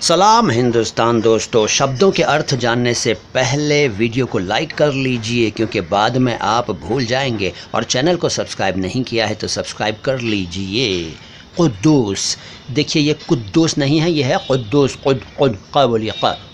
سلام ہندوستان دوستو، شبدوں کے ارتھ جاننے سے پہلے ویڈیو کو لائک کر لیجئے کیونکہ بعد میں آپ بھول جائیں گے، اور چینل کو سبسکرائب نہیں کیا ہے تو سبسکرائب کر لیجئے۔ قدوس، دیکھیے یہ قدوس نہیں ہے، یہ ہے قدوس۔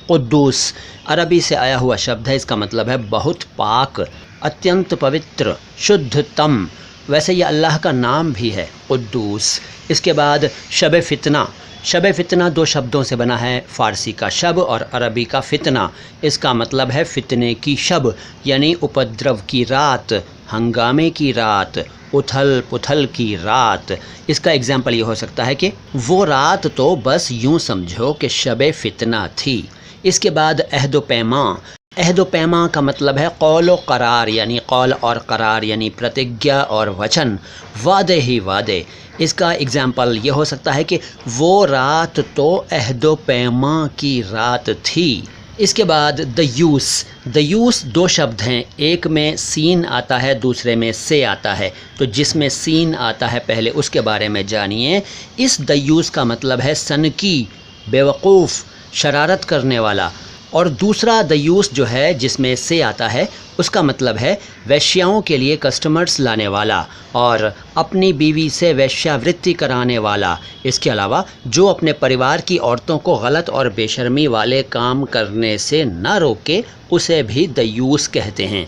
قدوس عربی سے آیا ہوا شبد ہے، اس کا مطلب ہے بہت پاک، اتینت پوتر، شدھ تم۔ ویسے یہ اللہ کا نام بھی ہے قدوس۔ اس کے بعد شب فتنہ۔ شب فتنہ دو شبدوں سے بنا ہے، فارسی کا شب اور عربی کا فتنہ۔ اس کا مطلب ہے فتنے کی شب، یعنی اپدرو کی رات، ہنگامے کی رات، اتھل پتھل کی رات۔ اس کا اگزامپل یہ ہو سکتا ہے کہ وہ رات تو بس یوں سمجھو کہ شب فتنہ تھی۔ اس کے بعد عہد و پیمان۔ عہد و پیمان کا مطلب ہے قول و قرار، یعنی قول اور قرار یعنی پرتگیا اور وچن، وعدے ہی وعدے۔ اس کا اگزامپل یہ ہو سکتا ہے کہ وہ رات تو عہد و پیمان کی رات تھی۔ اس کے بعد دیوس۔ دیوس دو شبد ہیں، ایک میں سین آتا ہے، دوسرے میں سے آتا ہے۔ تو جس میں سین آتا ہے پہلے اس کے بارے میں جانیے۔ اس دیوس کا مطلب ہے سنکی، بیوقوف، شرارت کرنے والا۔ اور دوسرا دیوس جو ہے جس میں سے آتا ہے، اس کا مطلب ہے ویشیاؤں کے لیے کسٹمرز لانے والا اور اپنی بیوی سے ویشیا ورتی کرانے والا۔ اس کے علاوہ جو اپنے پریوار کی عورتوں کو غلط اور بے شرمی والے کام کرنے سے نہ روکے، اسے بھی دیوس کہتے ہیں۔